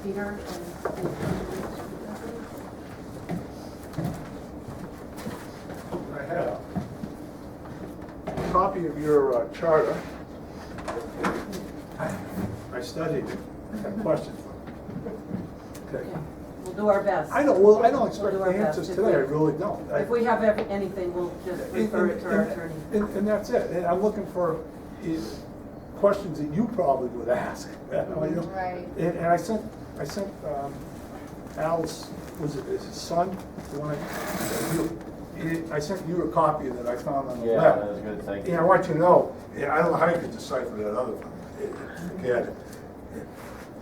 Peter. I have a copy of your charter. I studied it. I have questions. Okay. We'll do our best. I don't expect do the our answers best. today, I really don't. If we have anything, we'll just refer it to our attorney. And that's it. And I'm looking for questions that you probably would ask. Right. And I sent Al's, was it his son? The one I sent you a copy that I found on the web. Yeah, that was good, thank you. Yeah, I want you to know, I don't know how you could decipher that other one. Forget it.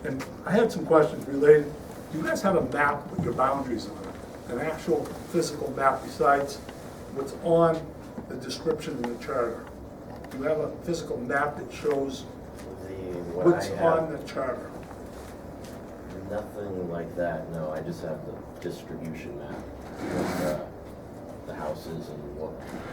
And I had some questions related. Do you guys have a map with your boundaries on it? An actual physical map besides what's on the description in the charter? Do you have a physical map that shows What what's I have, on the charter? nothing like that, no, I just have the distribution map. With, the houses and what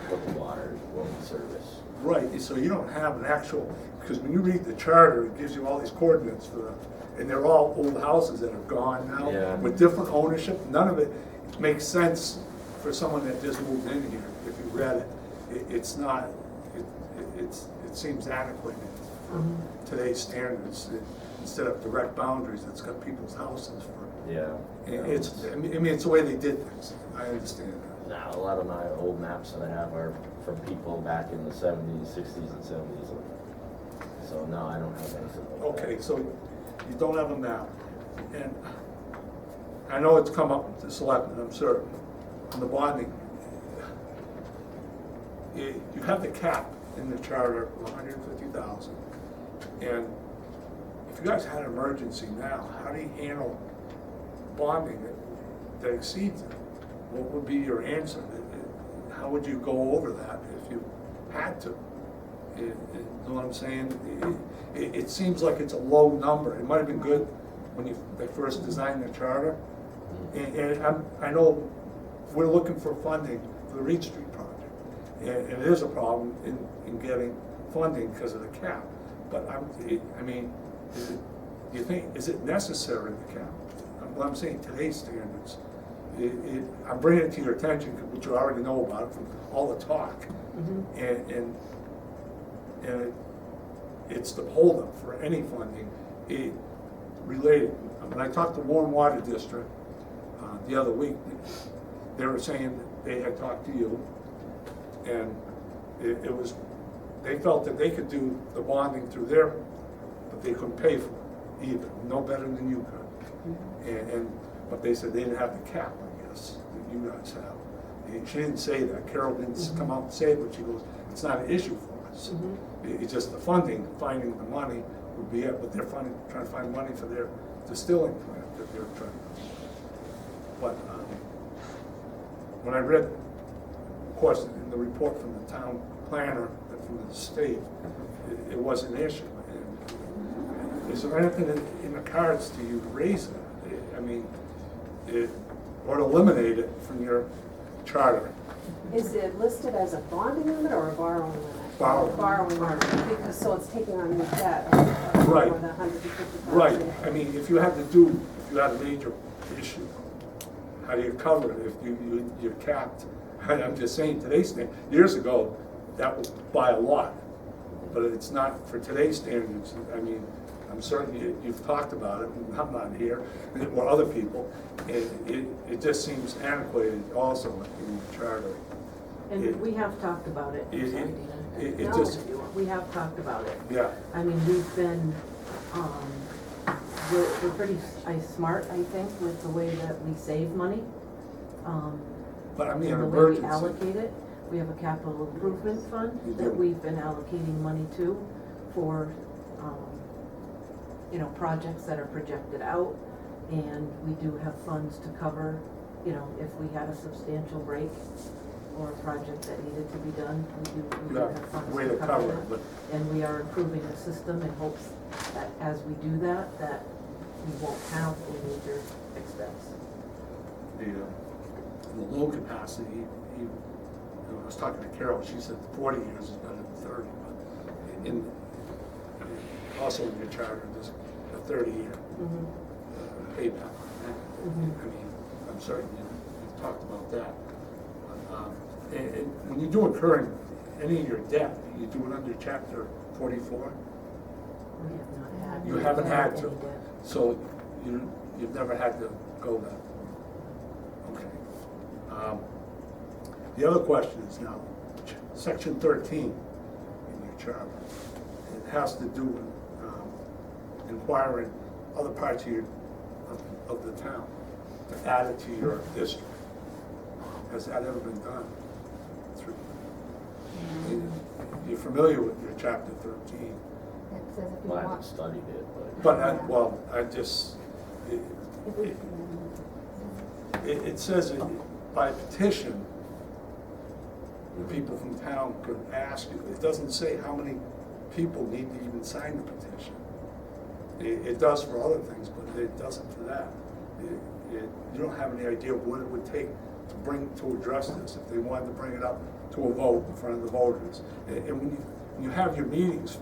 the water, what the service. Right, so you don't have an actual, because when you read the charter, it gives you all these coordinates for them, and they're all old houses that are gone now, Yeah. with different ownership. None of it makes sense for someone that just moved in here, if you read it. It's not, it seems adequate in today's standards. Instead of direct boundaries, it's got people's houses for, Yeah. I mean, it's the way they did things, I understand that. Now, a lot of my old maps that I have are from people back in the 70s, 60s, and 70s. So no, I don't have anything like that. Okay, so you don't have a map, and I know it's come up with the selectmen, I'm certain, on the bonding. You have the cap in the charter of 150,000, and if you guys had an emergency now, how do you handle bonding that exceeds it? What would be your answer? How would you go over that if you had to? You know what I'm saying? It seems like it's a low number. It might have been good when they first designed the charter. And I know we're looking for funding for the Reed Street project. And it is a problem in getting funding because of the cap. But I mean, do you think, is it necessary, the cap? What I'm saying, today's standards. I'm bringing it to your attention, which you already know about it from all the talk. And it's the holdup for any funding related. When I talked to Warren Water District the other week, they were saying that they had talked to you, and it was, they felt that they could do the bonding through there, but they couldn't pay for it either, no better than you could. But they said they didn't have the cap, I guess, that you guys have. She didn't say that. Carol didn't come out and say it, but she goes, it's not an issue for us. It's just the funding, finding the money would be it, but they're trying to find money for their distilling plant that they're trying to do. But when I read, of course, in the report from the town planner, from the state, it was an issue. And is there anything in the cards to you to raise that? I mean, or to eliminate it from your charter? Is it listed as a bonding limit or a borrowing limit? Borrowing. Limit, because so it's taking on new debt of Right. more than 150,000. Right, I mean, if you had a major issue, how do you cover it if you're capped? I'm just saying, today's standard, years ago, that was by a lot, but it's not for today's standards. I mean, I'm certain you've talked about it, and I'm not here, or other people, it just seems antiquated also in the charter. And we have talked about it. We have talked about it. Yeah. I mean, we've been, we're pretty smart, I think, with the way that we save money. But I mean, And an the way we emergency. allocate it. We have a capital improvement fund You that do. we've been allocating money to for, projects that are projected out. And we do have funds to cover, if we had a substantial break or a project that needed to be done, we do Yeah, have funds way to to cover cover that. it, but And we are improving the system in hopes that as we do that we won't have a major expense. the low capacity, I was talking to Carol, she said 40 years is better than 30, but also in your charter, there's a 30-year. payback on that. I mean, I'm certain you've talked about that. And when you do incurring any of your debt, you do it under Chapter 44? We have not had. You haven't had to, any debt. so you've never had to go there. Okay. The other question is now, Section 13 in your charter. It has to do with inquiring other parts of the town to add it to your district. Has that ever been done? You're familiar with your Chapter 13? It says if you Well, I haven't want. studied it, But it says by petition, the people from town could ask you. It doesn't say how many people need to even sign the petition. It does for other things, but it doesn't for that. You don't have any idea what it would take to address this, if they wanted to bring it up to a vote in front of the voters. And when you have your meetings,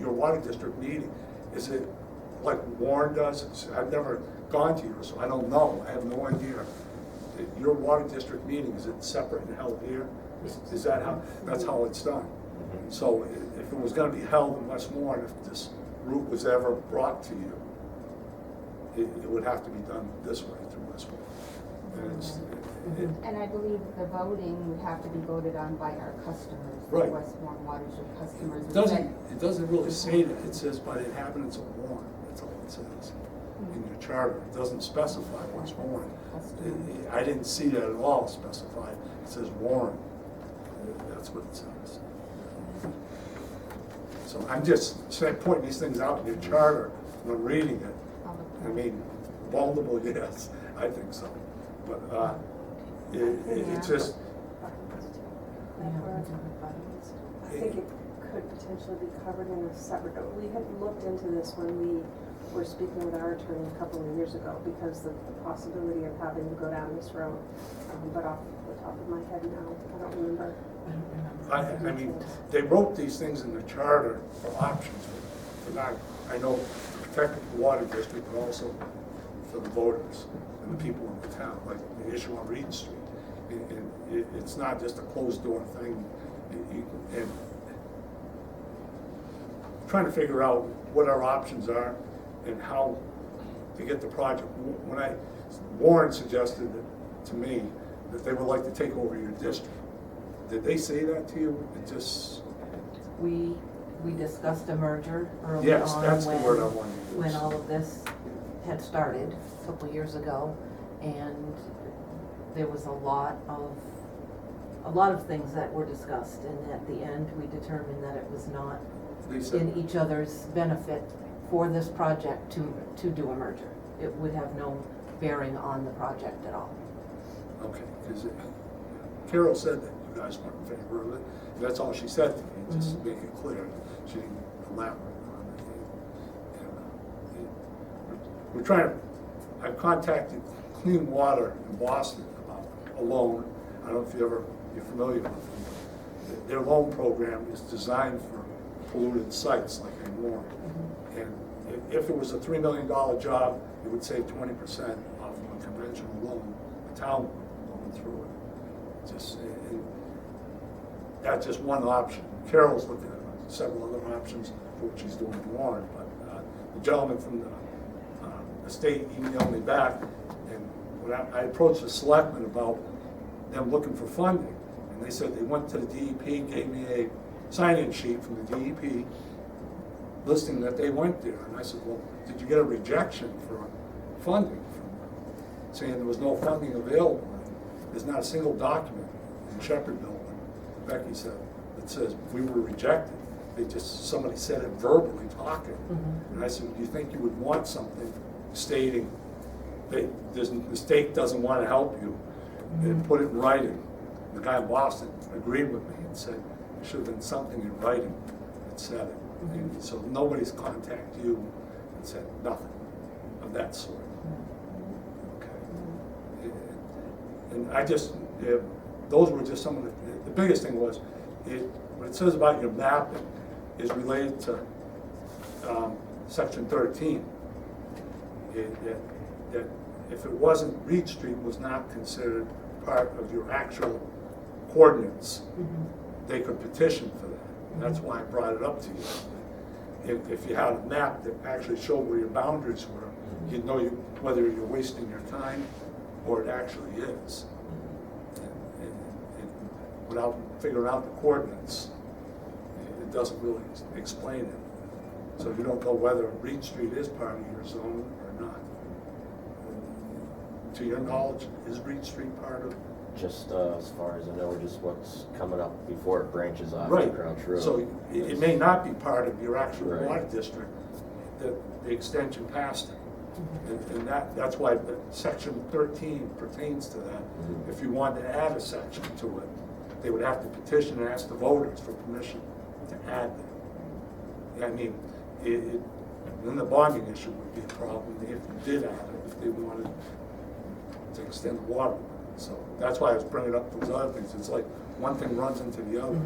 your water district meeting, is it like Warren does? I've never gone to yours, so I don't know. I have no idea. Your water district meeting, is it separate and held here? Is that how, that's how it's done? So if it was gonna be held in Westmoreland, if this route was ever brought to you, it would have to be done this way through Westmoreland. And I believe the voting would have to be voted on by our customers, the Right. Westmore Watershed customers. It doesn't really say that. It says by the inhabitants of Warren. That's all it says in your charter. It doesn't specify Westmoreland. I didn't see that at all specified. It says Warren. That's what it says. So I'm just pointing these things out in your charter when I'm reading it. I mean, vulnerable, yes, I think so. But it's just. I think it could potentially be covered in a separate, we had looked into this when we were speaking with our attorney a couple of years ago, because of the possibility of having to go down this road. But off the top of my head now, I don't remember. I mean, they wrote these things in the charter for options, for not, I know, to protect the water district, but also for the voters and the people in the town, like the issue on Reed Street. It's not just a closed door thing. And trying to figure out what our options are and how to get the project. Warren suggested to me that they would like to take over your district. Did they say that to you? It just. We discussed a merger early on. Yes, that's the word I wanted to use. When all of this had started a couple of years ago, and there was a lot of things that were discussed, and at the end, we determined that it was not They said in each other's benefit for this project to do a merger. It would have no bearing on the project at all. okay, because Carol said that you guys weren't in favor of it. And that's all she said to me, just to make it clear. She didn't elaborate on it. And we're trying to. I've contacted Clean Water in Boston about a loan. I don't know if you're familiar with it. Their loan program is designed for polluted sites like in Warren. And if it was a $3 million job, it would save 20% off of a conventional loan, a town going through it. That's just one option. Carol's looking at several other options for what she's doing in Warren, but the gentleman from the state emailed me back, and when I approached the selectmen about them looking for funding, and they said they went to the DEP, gave me a sign-in sheet from the DEP listing that they went there, and I said, well, did you get a rejection for funding from them, saying there was no funding available? And there's not a single document in Shepherd Building, Becky said, that says we were rejected. Somebody said it verbally talking. And I said, do you think you would want something stating that the state doesn't want to help you, and put it in writing? The guy in Boston agreed with me and said there should have been something in writing that said it. And so nobody's contacted you and said nothing of that sort. Okay. And I just, those were just some of the biggest thing was, what it says about your mapping is related to Section 13. that if it wasn't, Reed Street was not considered part of your actual coordinates, they could petition for that. And that's why I brought it up to you. If you had a map that actually showed where your boundaries were, you'd know whether you're wasting your time or it actually is. And without figuring out the coordinates, it doesn't really explain it. So you don't know whether Reed Street is part of your zone or not. To your knowledge, is Reed Street part of? Just as far as I know, just what's coming up before it branches off to Right. Crouch Road. So it may not be part of your actual Right. water district, the extension past it. And that's why the section 13 pertains to that. If you wanted to add a section to it, they would have to petition and ask the voters for permission to add that. I mean, then the bonding issue would be a problem if you did add it, if they wanted to extend the water. So that's why I was bringing up those other things. It's like one thing runs into the other.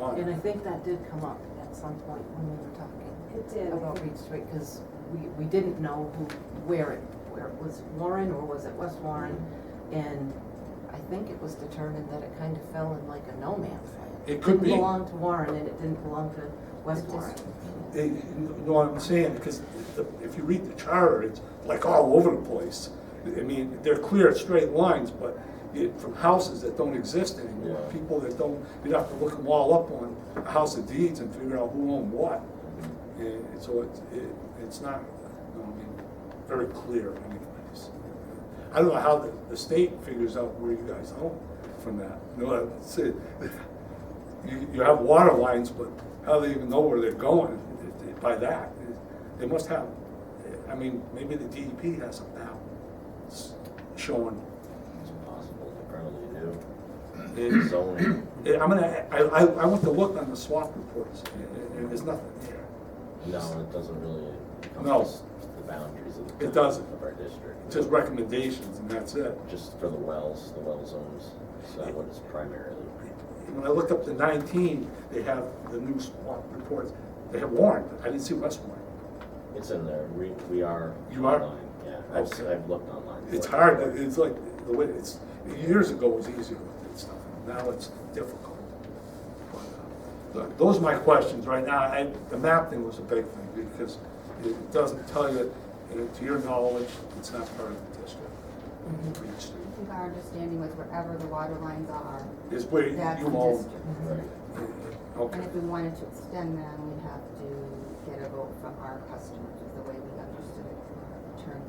And I think that did come up at some point when we were talking It did. about Reed Street, because we didn't know where it was, Warren or was it West Warren? And I think it was determined that it kind of fell in like a no man's land. It could be. Didn't belong to Warren and it didn't belong to West Warren. You know what I'm saying? Because if you read the charter, it's like all over the place. I mean, they're clear, straight lines, but from houses that don't exist anymore, Yeah. people that don't, you'd have to look them all up on a house of deeds and figure out who owned what. And so it's not, you know, I mean, very clear anyways. I don't know how the state figures out where you guys own from that. You know, you have water lines, but how do they even know where they're going by that? They must have, I mean, maybe the DEP has a map showing. It's possible, they probably do. It- Zoning. I went to look on the swap reports, and there's nothing there. No, it doesn't really No. encompass the boundaries of the It doesn't. of our district. Just recommendations, and that's it. Just for the well zones, so that what it's primarily. When I looked up the 19, they have the new swap reports. They have Warren, but I didn't see West Warren. It's in there, we are. You are? online. Yeah, Okay. I've looked online. It's hard, it's like, the way, years ago it was easier with that stuff, now it's difficult. But, those are my questions right now. The map thing was a big thing, because it doesn't tell you, to your knowledge, it's not part of the district. Reed Street I think our understanding was wherever the water lines are, is where that's you the own. district. Right. Okay, And if we wanted to extend them, we'd have to get a vote from our customers, is the way we understood it from our attorney.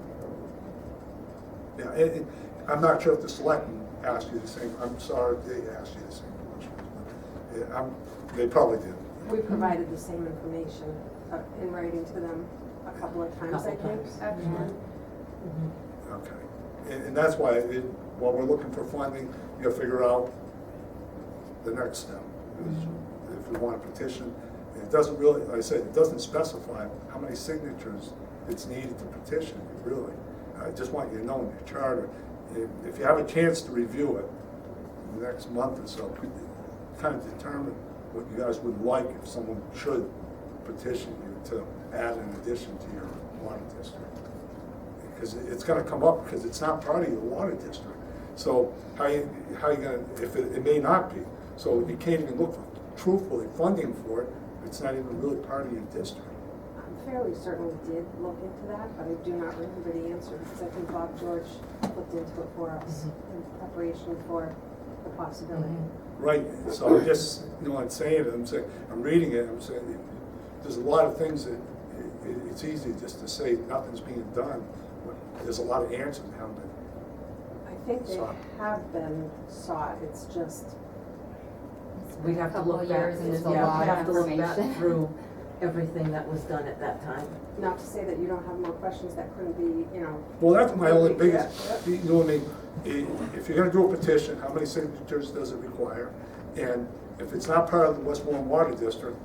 yeah, I'm not sure if the selectmen asked you the same, I'm sorry if they asked you the same question. But, they probably did. We provided the same information in writing to them a couple of times, I Couple think, times. actually. Okay, and that's why, while we're looking for funding, you gotta figure out the next step. If we want a petition, it doesn't really, like I said, it doesn't specify how many signatures it's needed to petition, really. I just want you to know in your charter, if you have a chance to review it in the next month or so, kind of determine what you guys would like if someone should petition you to add an addition to your water district. Because it's gonna come up, because it's not part of your water district. So how you gonna, if it may not be, so you can't even look for truthfully funding for it, it's not even really part of your district. I'm fairly certain we did look into that, but I do not remember the answer, because I think Bob George looked into it for us in preparation for the possibility. Right, so I guess, you know, I'm saying it, I'm reading it, I'm saying, there's a lot of things that, it's easy just to say nothing's being done, but there's a lot of answers that haven't been. I think they Sought. have been sought, it's just, We'd have to Couple look of back, years and there's a yeah, lot we'd of have to look back information. through everything that was done at that time. not to say that you don't have more questions that couldn't be, you know. Well, that's my only Yeah, biggest, you know what I mean? If you're gonna do a petition, how many signatures does it require? And if it's not part of the West Warren Water District,